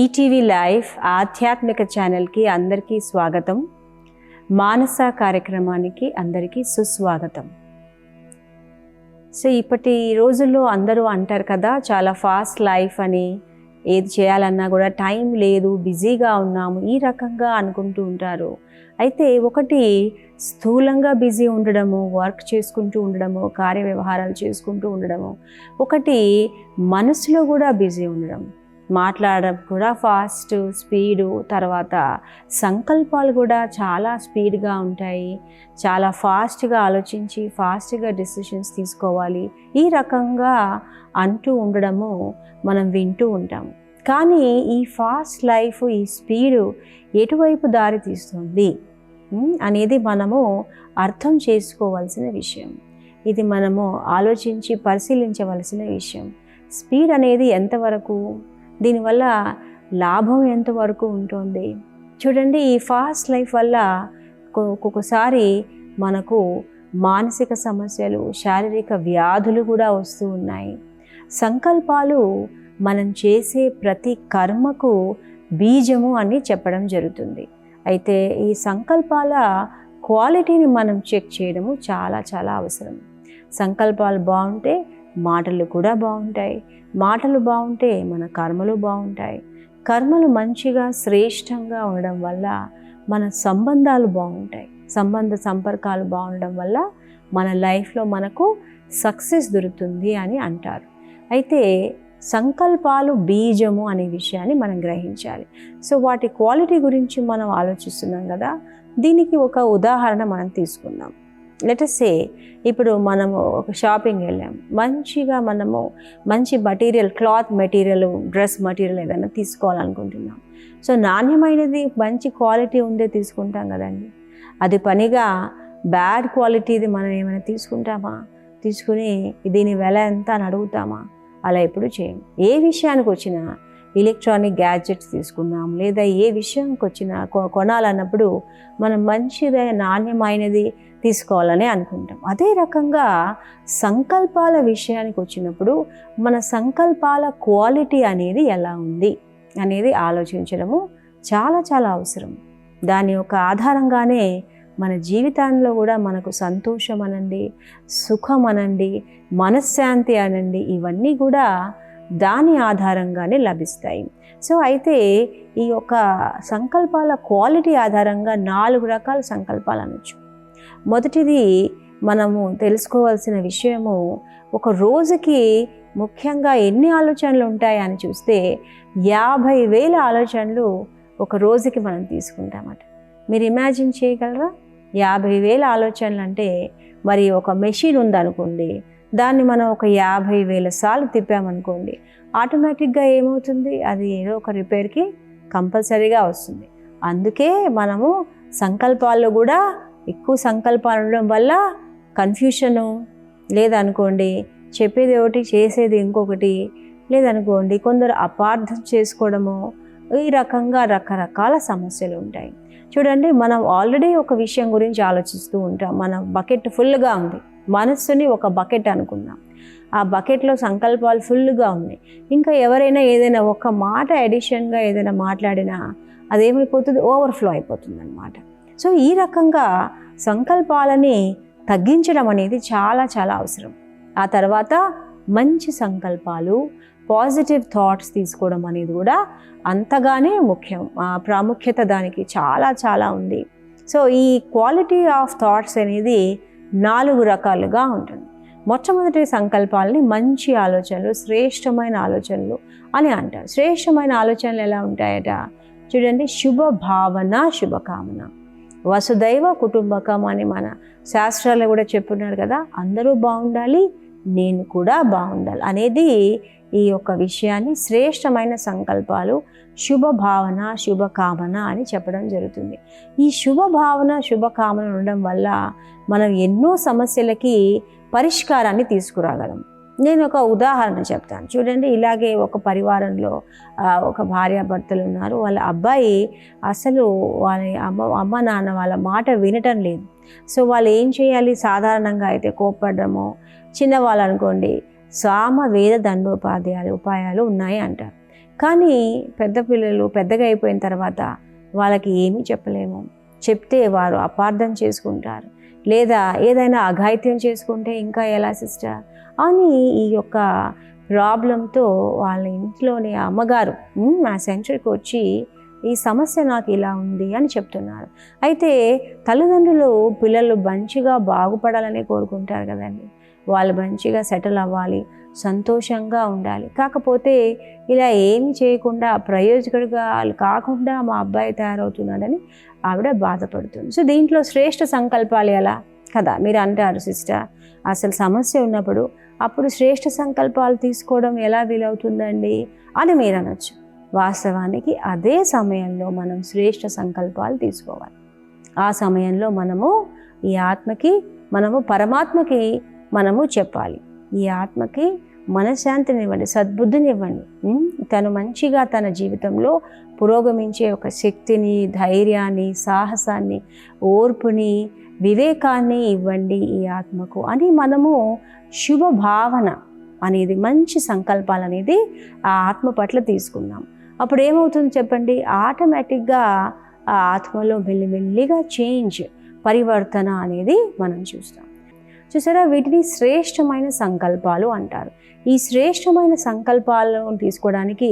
ETV live ఆధ్యాత్మిక ఛానల్కి అందరికీ స్వాగతం. మానస కార్యక్రమానికి అందరికీ సుస్వాగతం. సో ఇప్పటి రోజుల్లో అందరూ అంటారు కదా, చాలా ఫాస్ట్ లైఫ్ అని, ఏది చేయాలన్నా కూడా టైం లేదు, బిజీగా ఉన్నాము, ఈ రకంగా అనుకుంటూ ఉంటారు. అయితే ఒకటి స్థూలంగా బిజీ ఉండడము, వర్క్ చేసుకుంటూ ఉండడము, కార్య వ్యవహారాలు చేసుకుంటూ ఉండడము, ఒకటి మనసులో కూడా బిజీ ఉండడం, మాట్లాడడం కూడా ఫాస్ట్ స్పీడు, తర్వాత సంకల్పాలు కూడా చాలా స్పీడ్గా ఉంటాయి, చాలా ఫాస్ట్గా ఆలోచించి ఫాస్ట్గా డెసిషన్స్ తీసుకోవాలి, ఈ రకంగా అంటూ ఉండడము మనం వింటూ ఉంటాము. కానీ ఈ ఫాస్ట్ లైఫ్, ఈ స్పీడు ఎటువైపు దారి తీస్తుంది అనేది మనము అర్థం చేసుకోవాల్సిన విషయం. ఇది మనము ఆలోచించి పరిశీలించవలసిన విషయం. స్పీడ్ అనేది ఎంతవరకు, దీనివల్ల లాభం ఎంతవరకు ఉంటుంది? చూడండి, ఈ ఫాస్ట్ లైఫ్ వల్ల ఒక్కొక్కసారి మనకు మానసిక సమస్యలు, శారీరక వ్యాధులు కూడా వస్తూ ఉన్నాయి. సంకల్పాలు మనం చేసే ప్రతి కర్మకు బీజము అని చెప్పడం జరుగుతుంది. అయితే ఈ సంకల్పాల క్వాలిటీని మనం చెక్ చేయడము చాలా చాలా అవసరం. సంకల్పాలు బాగుంటే మాటలు కూడా బాగుంటాయి, మాటలు బాగుంటే మన కర్మలు బాగుంటాయి, కర్మలు మంచిగా శ్రేష్టంగా ఉండడం వల్ల మన సంబంధాలు బాగుంటాయి, సంపర్కాలు బాగుండడం వల్ల మన లైఫ్లో మనకు సక్సెస్ దొరుకుతుంది అని అంటారు. అయితే సంకల్పాలు బీజము అనే విషయాన్ని మనం గ్రహించాలి. సో వాటి క్వాలిటీ గురించి మనం ఆలోచిస్తున్నాం కదా, దీనికి ఒక ఉదాహరణ మనం తీసుకుందాం. లెట్ us సే, ఇప్పుడు మనము ఒక షాపింగ్ వెళ్ళాం, మనము మంచి material, cloth material, dress material ఏదైనా తీసుకోవాలనుకుంటున్నాం. సో నాణ్యమైనది, మంచి క్వాలిటీ ఉందే తీసుకుంటాం కదండి. అది పనిగా బ్యాడ్ క్వాలిటీది మనం ఏమైనా తీసుకుంటామా? తీసుకుని దీని వెల ఎంత అని అడుగుతామా? అలా ఎప్పుడు చేయం. ఏ విషయానికి వచ్చినా, ఎలక్ట్రానిక్ గ్యాడ్జెట్స్ తీసుకున్నాం, లేదా ఏ విషయానికి వచ్చినా కొనాలన్నప్పుడు మనం మంచిది, నాణ్యమైనది తీసుకోవాలని అనుకుంటాం. అదే రకంగా సంకల్పాల విషయానికి వచ్చినప్పుడు మన సంకల్పాల క్వాలిటీ అనేది ఎలా ఉంది అనేది ఆలోచించడము చాలా చాలా అవసరం. దాని యొక్క ఆధారంగానే మన జీవితంలో కూడా మనకు సంతోషం అనండి, సుఖం అనండి, మనశ్శాంతి అనండి, ఇవన్నీ కూడా దాని ఆధారంగానే లభిస్తాయి. సో అయితే ఈ యొక్క సంకల్పాల క్వాలిటీ ఆధారంగా 4 రకాల సంకల్పాలు అనొచ్చు. మొదటిది మనము తెలుసుకోవాల్సిన విషయము, ఒక రోజుకి ముఖ్యంగా ఎన్ని ఆలోచనలు ఉంటాయి అని చూస్తే 50,000 ఆలోచనలు ఒక రోజుకి మనం తీసుకుంటామట. మీరు ఇమాజిన్ చేయగలరా? 50,000 ఆలోచనలు అంటే, మరి ఒక మెషిన్ ఉందనుకోండి, దాన్ని మనం ఒక 50,000 సార్లు తిప్పామనుకోండి, ఆటోమేటిక్గా ఏమవుతుంది? అది ఏదో ఒక రిపేర్కి కంపల్సరీగా వస్తుంది. అందుకే మనము సంకల్పాల్లో కూడా ఎక్కువ సంకల్పాలు ఉండడం వల్ల కన్ఫ్యూషను, లేదనుకోండి చెప్పేది ఒకటి చేసేది ఇంకొకటి, లేదనుకోండి కొందరు అపార్థం చేసుకోవడము, ఈ రకంగా రకరకాల సమస్యలు ఉంటాయి. చూడండి, మనం ఆల్రెడీ ఒక విషయం గురించి ఆలోచిస్తూ ఉంటాం. మన బకెట్ ఫుల్గా ఉంది, మనస్సుని ఒక బకెట్ అనుకుందాం, ఆ బకెట్లో సంకల్పాలు ఫుల్గా ఉన్నాయి. ఇంకా ఎవరైనా ఏదైనా ఒక మాట ఎడిషన్గా ఏదైనా మాట్లాడినా అదేమైపోతుంది? ఓవర్ఫ్లో అయిపోతుంది అన్నమాట. సో ఈ రకంగా సంకల్పాలని తగ్గించడం అనేది చాలా చాలా అవసరం. ఆ తర్వాత మంచి సంకల్పాలు, పాజిటివ్ థాట్స్ తీసుకోవడం అనేది కూడా అంతగానే ముఖ్యం. ప్రాముఖ్యత దానికి చాలా చాలా ఉంది. సో ఈ క్వాలిటీ ఆఫ్ థాట్స్ అనేది 4 రకాలుగా ఉంటుంది. మొట్టమొదటి సంకల్పాలని మంచి ఆలోచనలు, శ్రేష్టమైన ఆలోచనలు అని అంటారు. శ్రేష్టమైన ఆలోచనలు ఎలా ఉంటాయట? చూడండి, శుభ భావన, శుభకామన, వసుదైవ కుటుంబకం అని మన శాస్త్రాలు కూడా చెప్పున్నారు కదా, అందరూ బాగుండాలి, నేను కూడా బాగుండాలి అనేది ఈ యొక్క విషయాన్ని శ్రేష్టమైన సంకల్పాలు, శుభ భావన, శుభకామన అని చెప్పడం జరుగుతుంది. ఈ శుభ భావన, శుభకామన ఉండడం వల్ల మనం ఎన్నో సమస్యలకి పరిష్కారాన్ని తీసుకురాగలం. నేను ఒక ఉదాహరణ చెప్తాను. చూడండి, ఇలాగే ఒక పరివారంలో ఒక భార్యాభర్తలు ఉన్నారు. వాళ్ళ అబ్బాయి అసలు వాళ్ళ అమ్మ నాన్న వాళ్ళ మాట వినటం లేదు. సో వాళ్ళు ఏం చేయాలి? సాధారణంగా అయితే కోప్పడము, చిన్నవాళ్ళు అనుకోండి సామ వేద దండోపాధ్యాయాలు ఉపాయాలు ఉన్నాయి అంటారు. కానీ పెద్ద పిల్లలు పెద్దగా అయిపోయిన తర్వాత వాళ్ళకి ఏమీ చెప్పలేము. చెప్తే వారు అపార్థం చేసుకుంటారు, లేదా ఏదైనా అఘాయిత్యం చేసుకుంటే ఇంకా ఎలా సిస్టర్ అని ఈ యొక్క ప్రాబ్లంతో వాళ్ళ ఇంట్లోనే అమ్మగారు నా సెంటర్కి వచ్చి ఈ సమస్య నాకు ఇలా ఉంది అని చెప్తున్నారు. అయితే తల్లిదండ్రులు పిల్లలు మంచిగా బాగుపడాలని కోరుకుంటారు కదండి. వాళ్ళు మంచిగా సెటిల్ అవ్వాలి, సంతోషంగా ఉండాలి. కాకపోతే ఇలా ఏమి చేయకుండా ప్రయోజకుడిగా కాకుండా మా అబ్బాయి తయారవుతున్నాడని ఆవిడ బాధపడుతుంది. సో దీంట్లో శ్రేష్ఠ సంకల్పాలు ఎలా కదా మీరు అంటారు సిస్టర్, అసలు సమస్య ఉన్నప్పుడు అప్పుడు శ్రేష్ఠ సంకల్పాలు తీసుకోవడం ఎలా వీలవుతుందండి అని మీరు అనొచ్చు. వాస్తవానికి అదే సమయంలో మనం శ్రేష్ఠ సంకల్పాలు తీసుకోవాలి. ఆ సమయంలో మనము ఈ ఆత్మకి పరమాత్మకి చెప్పాలి, ఈ ఆత్మకి మనశ్శాంతినివ్వండి, సద్బుద్ధినివ్వండి, తను మంచిగా తన జీవితంలో పురోగమించే ఒక శక్తిని, ధైర్యాన్ని, సాహసాన్ని, ఓర్పుని, వివేకాన్ని ఇవ్వండి ఈ ఆత్మకు అని మనము శుభ భావన అనేది, మంచి సంకల్పాలు అనేది ఆ ఆత్మ పట్ల తీసుకున్నాం. అప్పుడు ఏమవుతుంది చెప్పండి, ఆటోమేటిక్గా ఆ ఆత్మలో మెల్లిమెల్లిగా పరివర్తన అనేది మనం చూస్తాం. చూసారా, వీటిని శ్రేష్టమైన సంకల్పాలు అంటారు. ఈ శ్రేష్టమైన సంకల్పాలను తీసుకోవడానికి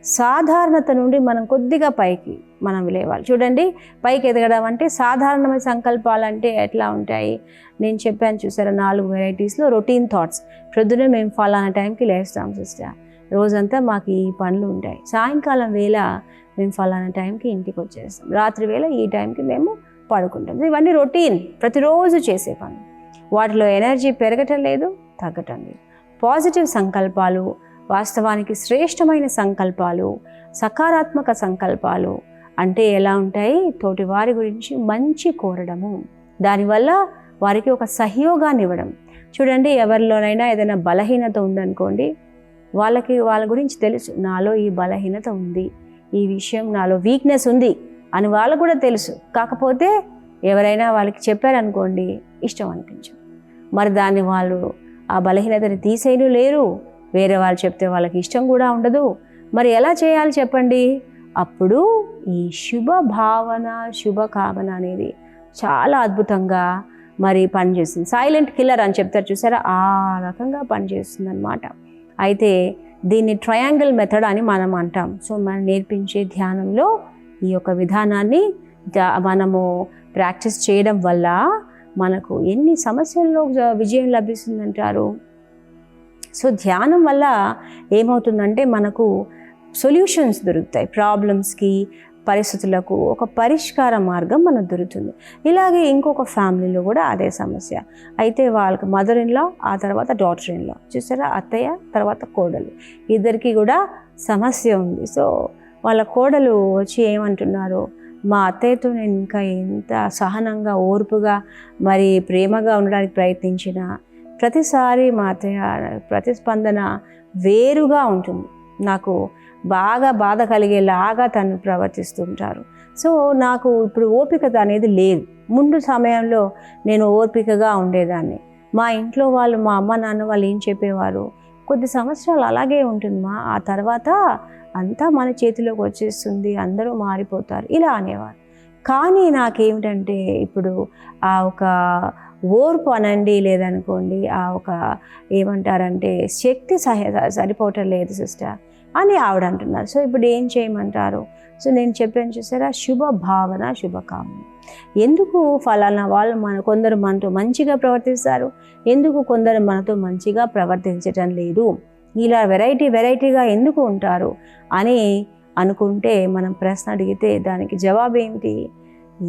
సాధారణత నుండి మనం కొద్దిగా పైకి లేవాలి. చూడండి, పైకి ఎదగడం అంటే సాధారణమైన సంకల్పాలు అంటే ఎట్లా ఉంటాయి, నేను చెప్పాను చూసారా 4 వెరైటీస్లో. రొటీన్ థాట్స్, ప్రొద్దున మేము ఫలానా టైంకి లేస్తాం సిస్టర్, రోజంతా మాకు ఈ పనులు ఉంటాయి, సాయంకాలం వేళ మేము ఫలానా టైంకి ఇంటికి వచ్చేస్తాం, రాత్రి వేళ ఈ టైంకి మేము పడుకుంటాం. ఇవన్నీ రొటీన్, ప్రతిరోజు చేసే పనులు. వాటిలో ఎనర్జీ పెరగటం లేదు, తగ్గటం లేదు. పాజిటివ్ సంకల్పాలు, వాస్తవానికి శ్రేష్టమైన సంకల్పాలు, సకారాత్మక సంకల్పాలు అంటే ఎలా ఉంటాయి, తోటి వారి గురించి మంచి కోరడము, దానివల్ల వారికి ఒక సహయోగాన్ని ఇవ్వడం. చూడండి, ఎవరిలోనైనా ఏదైనా బలహీనత ఉందనుకోండి, వాళ్ళ గురించి తెలుసు, నాలో ఈ బలహీనత ఉంది, ఈ విషయం నాలో వీక్నెస్ ఉంది అని వాళ్ళకు కూడా తెలుసు. కాకపోతే ఎవరైనా వాళ్ళకి చెప్పారనుకోండి, ఇష్టం అనిపించదు. మరి దాన్ని వాళ్ళు ఆ బలహీనతని తీసేయను లేరు, వేరే వాళ్ళు చెప్తే వాళ్ళకి ఇష్టం కూడా ఉండదు. మరి ఎలా చేయాలి చెప్పండి? అప్పుడు ఈ శుభ భావన, శుభకామన అనేది చాలా అద్భుతంగా మరి పనిచేస్తుంది. సైలెంట్ కిల్లర్ అని చెప్తారు చూసారా, ఆ రకంగా పనిచేస్తుంది అన్నమాట. అయితే దీన్ని ట్రయాంగిల్ మెథడ్ అని మనం అంటాం. సో మనం నేర్పించే ధ్యానంలో ఈ యొక్క విధానాన్ని మనము ప్రాక్టీస్ చేయడం వల్ల మనకు ఎన్ని సమస్యల్లో విజయం లభిస్తుందంటారు. సో ధ్యానం వల్ల ఏమవుతుందంటే మనకు సొల్యూషన్స్ దొరుకుతాయి, ప్రాబ్లమ్స్కి, పరిస్థితులకు ఒక పరిష్కార మార్గం మనకు దొరుకుతుంది. ఇలాగే ఇంకొక ఫ్యామిలీలో కూడా అదే సమస్య. అయితే వాళ్ళకి మదర్ ఇన్ లా, ఆ తర్వాత డాటర్ ఇన్ లా, చూసారా, అత్తయ్య తర్వాత కోడలు, ఇద్దరికి కూడా సమస్య ఉంది. సో వాళ్ళ కోడలు వచ్చి ఏమంటున్నారు, మా అత్తయ్యతో నేను ఇంకా ఎంత సహనంగా, ఓర్పుగా, మరి ప్రేమగా ఉండడానికి ప్రయత్నించినా ప్రతిసారి మా అత్తయ్య ప్రతిస్పందన వేరుగా ఉంటుంది, నాకు బాగా బాధ కలిగేలాగా తను ప్రవర్తిస్తుంటారు. సో నాకు ఇప్పుడు ఓపిక అనేది లేదు. ముందు సమయంలో నేను ఓపికగా ఉండేదాన్ని. మా ఇంట్లో వాళ్ళు, మా అమ్మ నాన్న వాళ్ళు ఏం చెప్పేవారు, కొద్ది సంవత్సరాలు అలాగే ఉంటుందమ్మా, ఆ తర్వాత అంతా మన చేతిలోకి వచ్చేస్తుంది, అందరూ మారిపోతారు ఇలా అనేవారు. కానీ నాకేమిటంటే ఇప్పుడు ఆ ఒక ఓర్పు అనండి, లేదనుకోండి, ఆ ఒక ఏమంటారంటే శక్తి సరిపోవటం లేదు సిస్టర్ అని ఆవిడ అంటున్నారు. సో ఇప్పుడు ఏం చేయమంటారు? సో నేను చెప్పాను చూసారా, శుభ భావన, శుభకామన. ఎందుకు ఫలానా వాళ్ళు కొందరు మనతో మంచిగా ప్రవర్తిస్తారు, ఎందుకు కొందరు మనతో మంచిగా ప్రవర్తించటం లేదు, ఇలా వెరైటీగా ఎందుకు ఉంటారు అని అనుకుంటే, మనం ప్రశ్న అడిగితే దానికి జవాబు ఏమిటి,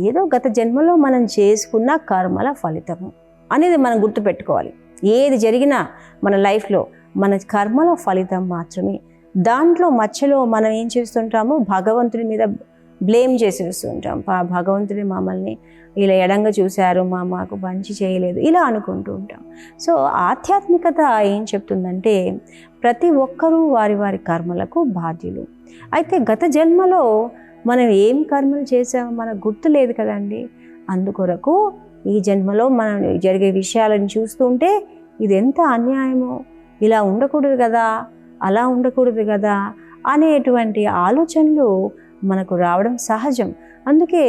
ఏదో గత జన్మలో మనం చేసుకున్న కర్మల ఫలితము అనేది మనం గుర్తుపెట్టుకోవాలి. ఏది జరిగినా మన లైఫ్లో మన కర్మల ఫలితం మాత్రమే. దాంట్లో మధ్యలో మనం ఏం చేస్తుంటాము, భగవంతుడి మీద బ్లేమ్ చేసేస్తుంటాం. భగవంతుడి మమ్మల్ని ఇలా ఎడంగా చూశారు, మాకు మంచి చేయలేదు, ఇలా అనుకుంటూ ఉంటాం. సో ఆధ్యాత్మికత ఏం చెప్తుందంటే, ప్రతి ఒక్కరూ వారి వారి కర్మలకు బాధ్యులు. అయితే గత జన్మలో మనం ఏం కర్మలు చేసామో మనకు గుర్తు లేదు కదండి. అందుకొరకు ఈ జన్మలో మనం జరిగే విషయాలను చూస్తుంటే ఇది ఎంత అన్యాయమో, ఇలా ఉండకూడదు కదా, అలా ఉండకూడదు కదా అనేటువంటి ఆలోచనలు మనకు రావడం సహజం. అందుకే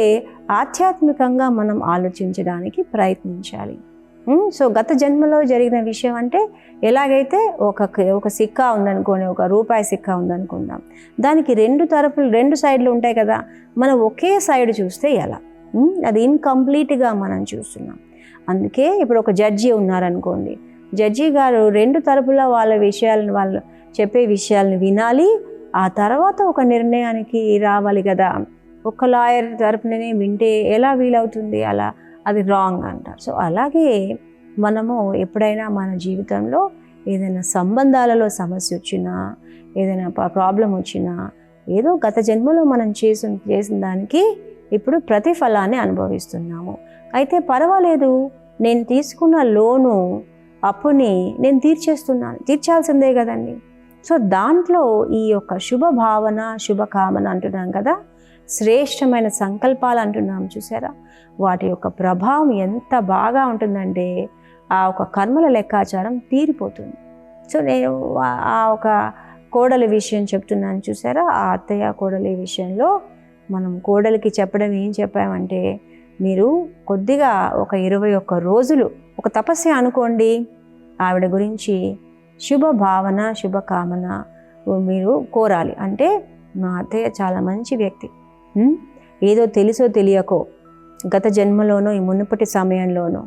ఆధ్యాత్మికంగా మనం ఆలోచించడానికి ప్రయత్నించాలి. సో గత జన్మలో జరిగిన విషయం అంటే ఎలాగైతే ఒక సిక్కా ఉందనుకోండి, ఒక రూపాయి సిక్కా ఉందనుకుందాం, దానికి రెండు సైడ్లు ఉంటాయి కదా, మనం ఒకే సైడ్ చూస్తే ఎలా, అది ఇన్కంప్లీట్గా మనం చూస్తున్నాం. అందుకే ఇప్పుడు ఒక జడ్జి ఉన్నారనుకోండి, జడ్జి గారు రెండు తరపుల వాళ్ళు చెప్పే విషయాలను వినాలి, ఆ తర్వాత ఒక నిర్ణయానికి రావాలి కదా. ఒక లాయర్ తరపుననే వింటే ఎలా వీలవుతుంది, అలా అది రాంగ్ అంటారు. సో అలాగే మనము ఎప్పుడైనా మన జీవితంలో ఏదైనా సంబంధాలలో సమస్య వచ్చినా, ఏదైనా ప్రాబ్లం వచ్చినా, ఏదో గత జన్మలో మనం చేసిన దానికి ఇప్పుడు ప్రతిఫలాన్ని అనుభవిస్తున్నాము. అయితే పర్వాలేదు, నేను తీసుకున్న లోను అప్పుని నేను తీర్చాల్సిందే కదండి. సో దాంట్లో ఈ యొక్క శుభ భావన, శుభకామన అంటున్నాం కదా, శ్రేష్టమైన సంకల్పాలు అంటున్నాం చూసారా, వాటి యొక్క ప్రభావం ఎంత బాగా ఉంటుందంటే ఆ ఒక కర్మల లెక్కాచారం తీరిపోతుంది. సో నేను ఆ ఒక కోడలి విషయం చెప్తున్నాను చూసారా, ఆ అత్తయ్య కోడలి విషయంలో మనం కోడలికి ఏం చెప్పామంటే, మీరు కొద్దిగా ఒక 21 రోజులు ఒక తపస్సు అనుకోండి, ఆవిడ గురించి శుభ భావన, శుభకామన మీరు కోరాలి. అంటే మా అత్తయ్య చాలా మంచి వ్యక్తి, ఏదో తెలుసో తెలియకో గత జన్మలోనో ఈ మునుపటి సమయంలోనో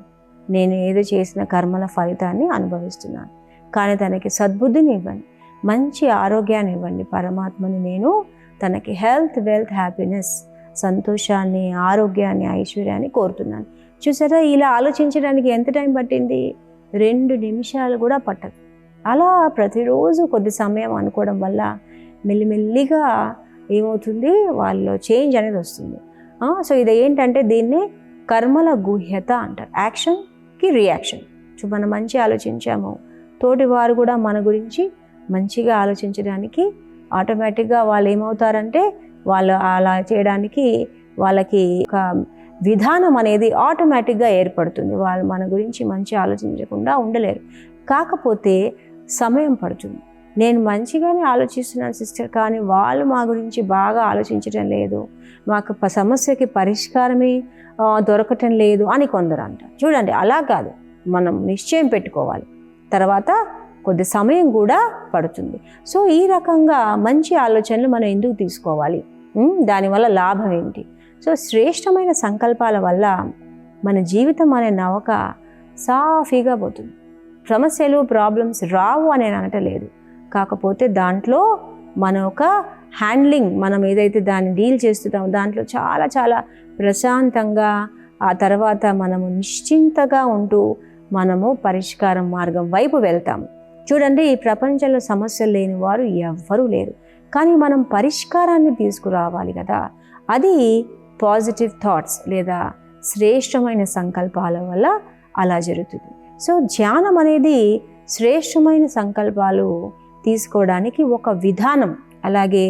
నేను ఏదో చేసిన కర్మల ఫలితాన్ని అనుభవిస్తున్నాను, కానీ తనకి సద్బుద్ధిని ఇవ్వండి, మంచి ఆరోగ్యాన్ని ఇవ్వండి, పరమాత్మని నేను తనకి హెల్త్, వెల్త్, హ్యాపీనెస్, సంతోషాన్ని, ఆరోగ్యాన్ని, ఐశ్వర్యాన్ని కోరుతున్నాను. చూసారా, ఇలా ఆలోచించడానికి ఎంత టైం పట్టింది? 2 నిమిషాలు కూడా పట్టదు. అలా ప్రతిరోజు కొద్ది సమయం అనుకోవడం వల్ల మెల్లిమెల్లిగా ఏమవుతుంది, వాళ్ళలో చేంజ్ అనేది వస్తుంది. సో ఇది ఏంటంటే దీన్ని కర్మల గుహ్యత అంటారు, యాక్షన్కి రియాక్షన్. సో మనం మంచి ఆలోచించాము, తోటి వారు కూడా మన గురించి మంచిగా ఆలోచించడానికి ఆటోమేటిక్గా వాళ్ళు ఏమవుతారంటే, వాళ్ళు అలా చేయడానికి వాళ్ళకి ఒక విధానం అనేది ఆటోమేటిక్గా ఏర్పడుతుంది. వాళ్ళు మన గురించి మంచి ఆలోచించకుండా ఉండలేరు. కాకపోతే సమయం పడుతుంది. నేను మంచిగానే ఆలోచిస్తున్నాను సిస్టర్, కానీ వాళ్ళు మా గురించి బాగా ఆలోచించడం లేదు, మాకు సమస్యకి పరిష్కారమే దొరకటం లేదు అని కొందరు అంటారు. చూడండి, అలా కాదు, మనం నిశ్చయం పెట్టుకోవాలి, తర్వాత కొద్ది సమయం కూడా పడుతుంది. సో ఈ రకంగా మంచి ఆలోచనలు మనం ఎందుకు తీసుకోవాలి, దానివల్ల లాభం ఏంటి? సో శ్రేష్టమైన సంకల్పాల వల్ల మన జీవితం అనే నౌక సాఫీగా పోతుంది. సమస్యలు, ప్రాబ్లమ్స్ రావు అని నేను అనటలేదు, కాకపోతే దాంట్లో మన ఒక హ్యాండ్లింగ్, మనం ఏదైతే దాన్ని డీల్ చేస్తున్నామో దాంట్లో చాలా చాలా ప్రశాంతంగా, ఆ తర్వాత మనము నిశ్చింతగా ఉంటూ మనము పరిష్కారం మార్గం వైపు వెళ్తాము. చూడండి, ఈ ప్రపంచంలో సమస్యలు లేని వారు ఎవ్వరూ లేరు, కానీ మనం పరిష్కారాన్ని తీసుకురావాలి కదా. అది పాజిటివ్ థాట్స్ లేదా శ్రేష్టమైన సంకల్పాల వల్ల అలా జరుగుతుంది. సో ధ్యానం అనేది శ్రేష్టమైన సంకల్పాలు తీసుకోవడానికి ఒక విధానం. అలాగే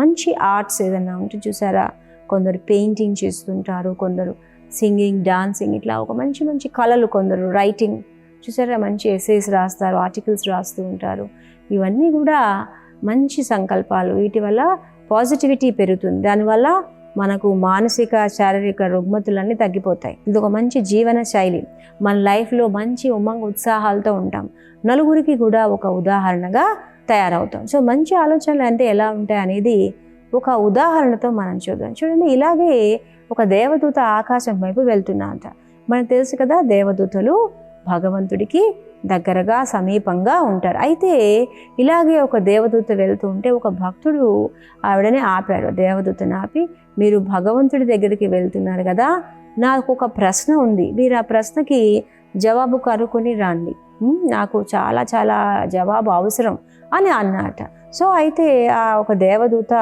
మంచి ఆర్ట్స్ ఏదైనా ఉంటే చూసారా, కొందరు పెయింటింగ్ చేస్తుంటారు, కొందరు సింగింగ్, డాన్సింగ్, ఇట్లా ఒక మంచి మంచి కళలు, కొందరు రైటింగ్, చూసారా మంచి ఎస్సేస్ రాస్తారు, ఆర్టికల్స్ రాస్తూ ఉంటారు. ఇవన్నీ కూడా మంచి సంకల్పాలు. వీటి వల్ల పాజిటివిటీ పెరుగుతుంది, దానివల్ల మనకు మానసిక, శారీరక రుగ్మతులన్నీ తగ్గిపోతాయి. ఇది ఒక మంచి జీవన శైలి. మన లైఫ్లో మంచి ఉమంగ ఉత్సాహాలతో ఉంటాం, నలుగురికి కూడా ఒక ఉదాహరణగా తయారవుతాం. సో మంచి ఆలోచనలు అంటే ఎలా ఉంటాయి అనేది ఒక ఉదాహరణతో మనం చూద్దాం. చూడండి, ఇలాగే ఒక దేవదూత ఆకాశం వైపు వెళ్తున్నంత మనకు తెలుసు కదా, దేవదూతలు భగవంతుడికి దగ్గరగా సమీపంగా ఉంటారు. అయితే ఇలాగే ఒక దేవదూత వెళ్తూ ఉంటే ఒక భక్తుడు ఆవిడని ఆపాడు. దేవదూతని ఆపి, మీరు భగవంతుడి దగ్గరికి వెళ్తున్నారు కదా, నాకు ఒక ప్రశ్న ఉంది, మీరు ఆ ప్రశ్నకి జవాబు కనుక్కొని రండి, నాకు చాలా చాలా జవాబు అవసరం అని అన్నట. సో అయితే ఆ ఒక దేవదూత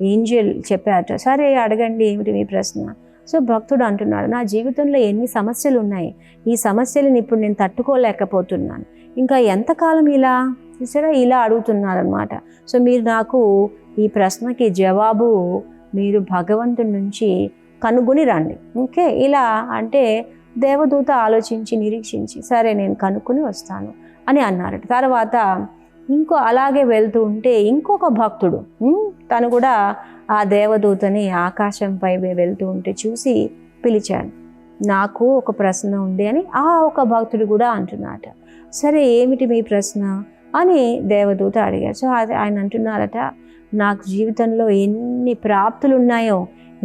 ఏంజెల్ చెప్పాట, సరే అడగండి, ఏమిటి మీ ప్రశ్న? సో భక్తుడు అంటున్నాడు, నా జీవితంలో ఎన్ని సమస్యలు ఉన్నాయి, ఈ సమస్యలను ఇప్పుడు నేను తట్టుకోలేకపోతున్నాను, ఇంకా ఎంతకాలం ఇలా చూసారా, ఇలా అడుగుతున్నారనమాట. సో మీరు నాకు ఈ ప్రశ్నకి జవాబు మీరు భగవంతుడి నుంచి కనుగొని రండి, ఓకే? ఇలా అంటే దేవదూత ఆలోచించి నిరీక్షించి, సరే నేను కనుక్కొని వస్తాను అని అన్నారట. తర్వాత అలాగే వెళ్తూ ఉంటే ఇంకొక భక్తుడు తను కూడా ఆ దేవదూతని ఆకాశంపై వెళ్తూ ఉంటే చూసి పిలిచాడు. నాకు ఒక ప్రశ్న ఉంది అని ఆ ఒక భక్తుడు కూడా అంటున్నారట. సరే ఏమిటి మీ ప్రశ్న అని దేవదూత అడిగారు. సో ఆయన అంటున్నారట, నాకు జీవితంలో ఎన్ని ప్రాప్తులు ఉన్నాయో,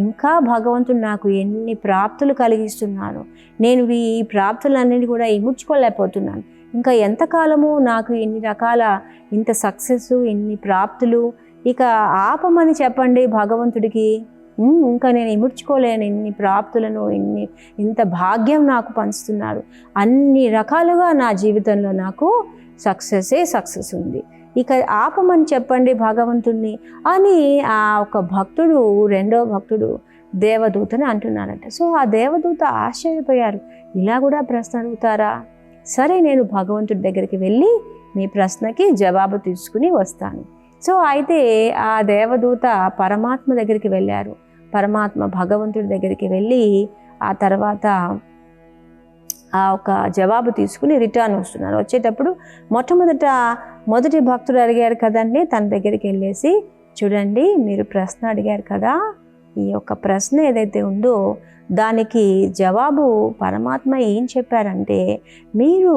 ఇంకా భగవంతుడు నాకు ఎన్ని ప్రాప్తులు కలిగిస్తున్నాను, నేను ఈ ప్రాప్తులన్నిటి కూడా ఇముడ్చుకోలేకపోతున్నాను. ఇంకా ఎంతకాలము నాకు ఇన్ని రకాల ఇంత సక్సెస్, ఇన్ని ప్రాప్తులు, ఇక ఆపమని చెప్పండి భగవంతుడికి. ఇంకా నేను ఇముడ్చుకోలేను ఇన్ని ప్రాప్తులను, ఇంత భాగ్యం నాకు పంచుతున్నాడు, అన్ని రకాలుగా నా జీవితంలో నాకు సక్సెస్ ఉంది, ఇక ఆపమని చెప్పండి భగవంతుడిని అని ఆ ఒక భక్తుడు, రెండో భక్తుడు దేవదూతని అంటున్నాడట. సో ఆ దేవదూత ఆశ్చర్యపోయారు, ఇలా కూడా ప్రశ్న అడుగుతారా? సరే, నేను భగవంతుడి దగ్గరికి వెళ్ళి మీ ప్రశ్నకి జవాబు తీసుకుని వస్తాను. సో అయితే ఆ దేవదూత పరమాత్మ దగ్గరికి వెళ్ళారు. పరమాత్మ భగవంతుడి దగ్గరికి వెళ్ళి ఆ తర్వాత ఆ ఒక జవాబు తీసుకుని రిటర్న్ వస్తున్నారు. వచ్చేటప్పుడు మొదటి భక్తుడు అడిగారు కదండి, తన దగ్గరికి వెళ్ళేసి, చూడండి మీరు ప్రశ్న అడిగారు కదా, ఈ యొక్క ప్రశ్న ఏదైతే ఉందో దానికి జవాబు పరమాత్మ ఏం చెప్పారంటే, మీరు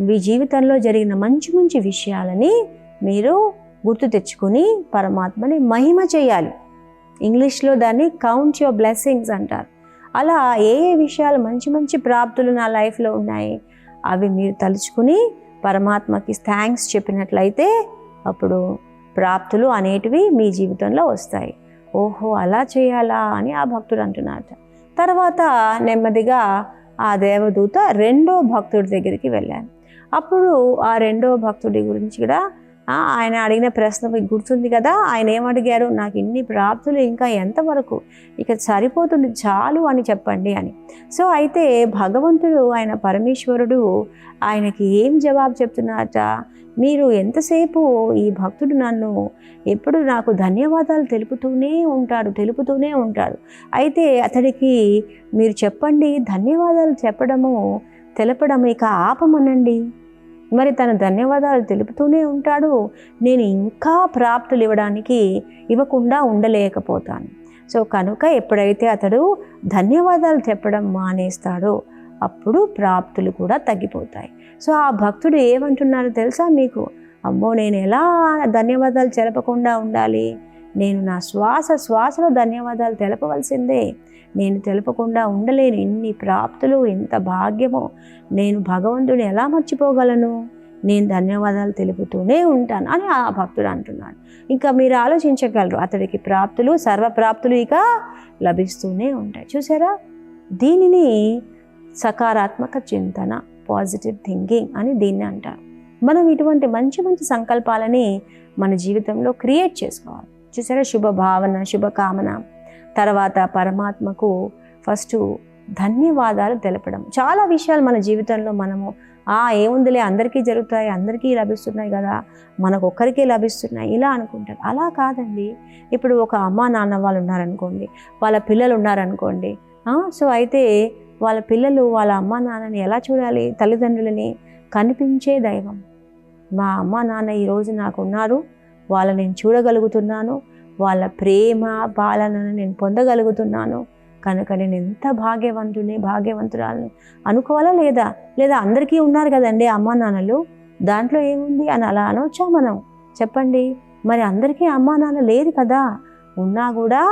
మీ జీవితంలో జరిగిన మంచి విషయాలని మీరు గుర్తు తెచ్చుకొని పరమాత్మని మహిమ చేయాలి. ఇంగ్లీష్లో దాన్ని కౌంట్ యువర్ బ్లెస్సింగ్స్ అంటారు. అలా ఏ విషయాలు మంచి ప్రాప్తులు నా లైఫ్లో ఉన్నాయి అవి మీరు తలుచుకుని పరమాత్మకి థ్యాంక్స్ చెప్పినట్లయితే అప్పుడు ప్రాప్తులు అనేటివి మీ జీవితంలో వస్తాయి. ఓహో, అలా చేయాలా అని ఆ భక్తుడు అంటున్నారట. తర్వాత నెమ్మదిగా ఆ దేవదూత రెండో భక్తుడి దగ్గరికి వెళ్ళాను. అప్పుడు ఆ రెండో భక్తుడి గురించి కూడా ఆయన అడిగిన ప్రశ్న మీకు గుర్తుంది కదా, ఆయన ఏమడిగారు, నాకు ఇన్ని ప్రాప్తులు ఇంకా ఎంతవరకు, ఇక సరిపోతుంది చాలు అని చెప్పండి అని. సో అయితే భగవంతుడు, ఆయన పరమేశ్వరుడు ఆయనకి ఏం జవాబు చెప్తున్నారట, మీరు ఎంతసేపు ఈ భక్తుడు నన్ను ఎప్పుడు నాకు ధన్యవాదాలు తెలుపుతూనే ఉంటాడు. అయితే అతడికి మీరు చెప్పండి, ధన్యవాదాలు తెలపడం ఇక ఆపమనండి. మరి తన ధన్యవాదాలు తెలుపుతూనే ఉంటాడు, నేను ఇంకా ప్రాప్తులు ఇవ్వకుండా ఉండలేకపోతాను. సో కనుక ఎప్పుడైతే అతడు ధన్యవాదాలు చెప్పడం మానేస్తాడో అప్పుడు ప్రాప్తులు కూడా తగ్గిపోతాయి. సో ఆ భక్తుడు ఏమంటున్నారో తెలుసా మీకు, అమ్మో నేను ఎలా ధన్యవాదాలు తెలపకుండా ఉండాలి, నేను నా శ్వాసలో ధన్యవాదాలు తెలపవలసిందే, నేను తెలపకుండా ఉండలేను, ఇన్ని ప్రాప్తులు ఎంత భాగ్యమో, నేను భగవంతుని ఎలా మర్చిపోగలను, నేను ధన్యవాదాలు తెలుపుతూనే ఉంటాను అని ఆ భక్తుడు అంటున్నాడు. ఇంకా మీరు ఆలోచించగలరు, అతడికి సర్వప్రాప్తులు ఇక లభిస్తూనే ఉంటాయి. చూసారా, దీనిని సకారాత్మక చింతన, పాజిటివ్ థింకింగ్ అని దీన్ని అంటారు. మనం ఇటువంటి మంచి సంకల్పాలని మన జీవితంలో క్రియేట్ చేసుకోవాలి. చూసారా, శుభభావన, శుభకామన, తర్వాత పరమాత్మకు ఫస్ట్ ధన్యవాదాలు తెలపడం. చాలా విషయాలు మన జీవితంలో మనము ఏముందిలే, అందరికీ జరుగుతాయి, అందరికీ లభిస్తున్నాయి కదా, మనకు ఒక్కరికే లభిస్తున్నాయి ఇలా అనుకుంటారు. అలా కాదండి. ఇప్పుడు ఒక అమ్మా నాన్న వాళ్ళు ఉన్నారనుకోండి, వాళ్ళ పిల్లలు ఉన్నారనుకోండి. సో అయితే వాళ్ళ పిల్లలు వాళ్ళ అమ్మా నాన్నని ఎలా చూడాలి, తల్లిదండ్రులని కనిపించే దైవం. మా అమ్మా నాన్న ఈరోజు నాకు ఉన్నారు, వాళ్ళని నేను చూడగలుగుతున్నాను, వాళ్ళ ప్రేమ పాలనను నేను పొందగలుగుతున్నాను, కనుక నేను ఎంత భాగ్యవంతురాలని అనుకోవాలా లేదా అందరికీ ఉన్నారు కదండి అమ్మా నాన్నలు, దాంట్లో ఏముంది అని అలా అనొచ్చా మనం? చెప్పండి. మరి అందరికీ అమ్మా నాన్న లేదు కదా, ఉన్నా కూడా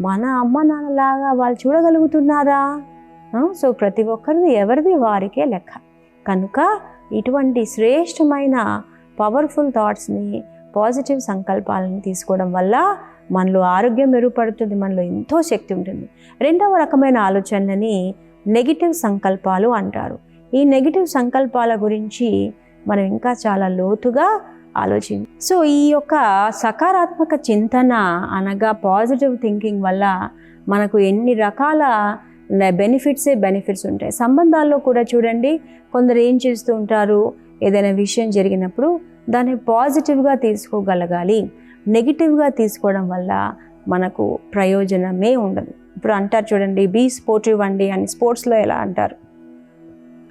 మన అమ్మా నాన్నలాగా వాళ్ళు చూడగలుగుతున్నారా? సో ప్రతి ఒక్కరిది ఎవరిది వారికే లెక్క. కనుక ఇటువంటి శ్రేష్టమైన పవర్ఫుల్ థాట్స్ని, పాజిటివ్ సంకల్పాలను తీసుకోవడం వల్ల మనలో ఆరోగ్యం మెరుగుపడుతుంది, మనలో ఎంతో శక్తి ఉంటుంది. రెండవ రకమైన ఆలోచనలని నెగిటివ్ సంకల్పాలు అంటారు. ఈ నెగిటివ్ సంకల్పాల గురించి మనం ఇంకా చాలా లోతుగా సో ఈ యొక్క సకారాత్మక చింతన అనగా పాజిటివ్ థింకింగ్ వల్ల మనకు ఎన్ని రకాల బెనిఫిట్స్ ఉంటాయి. సంబంధాల్లో కూడా చూడండి, కొందరు ఏం చేస్తూ ఉంటారు, ఏదైనా విషయం జరిగినప్పుడు దాన్ని పాజిటివ్గా తీసుకోగలగాలి. నెగిటివ్గా తీసుకోవడం వల్ల మనకు ప్రయోజనమే ఉండదు. ఇప్పుడు అంటారు చూడండి, బీ స్పోర్టివ్ అండి అని, స్పోర్ట్స్లో ఎలా అంటారు,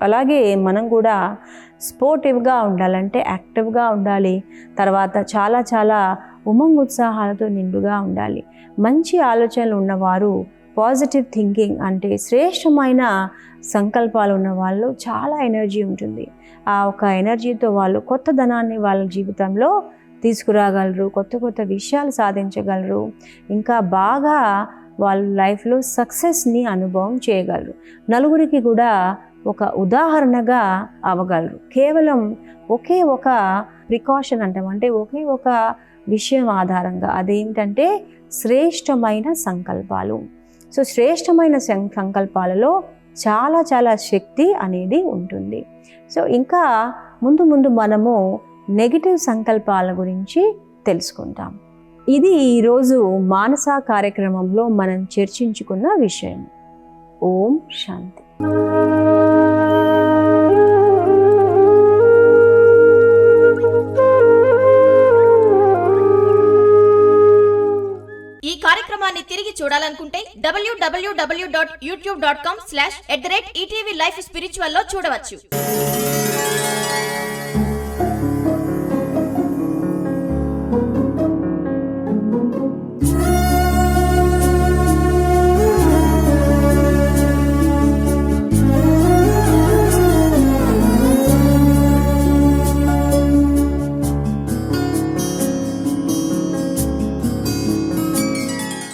అలాగే మనం కూడా స్పోర్టివ్గా ఉండాలంటే యాక్టివ్గా ఉండాలి. తర్వాత చాలా చాలా ఉమంగ్ ఉత్సాహాలతో నిండుగా ఉండాలి. మంచి ఆలోచనలు ఉన్నవారు, పాజిటివ్ థింకింగ్ అంటే శ్రేష్టమైన సంకల్పాలు ఉన్న వాళ్ళు చాలా ఎనర్జీ ఉంటుంది. ఆ ఒక ఎనర్జీతో వాళ్ళు కొత్త ధనాన్ని వాళ్ళ జీవితంలో తీసుకురాగలరు, కొత్త కొత్త విషయాలు సాధించగలరు, ఇంకా బాగా వాళ్ళ లైఫ్లో సక్సెస్ని అనుభవం చేయగలరు. నలుగురికి కూడా ఒక ఉదాహరణగా అవ్వగలరు. కేవలం ఒకే ఒక ప్రికాషన్ అంటాం, అంటే ఒకే ఒక విషయం ఆధారంగా, అదేంటంటే శ్రేష్టమైన సంకల్పాలు. సో శ్రేష్టమైన సంకల్పాలలో చాలా చాలా శక్తి అనేది ఉంటుంది. సో ఇంకా ముందు ముందు మనము నెగిటివ్ సంకల్పాల గురించి తెలుసుకుంటాం. ఇది ఈరోజు మానస కార్యక్రమంలో మనం చర్చించుకున్న విషయం. ఓం శాంతి. ఈ కార్యక్రమాన్ని తిరిగి చూడాలనుకుంటే www.youtube.com/ETV Life Spiritual లో చూడవచ్చు.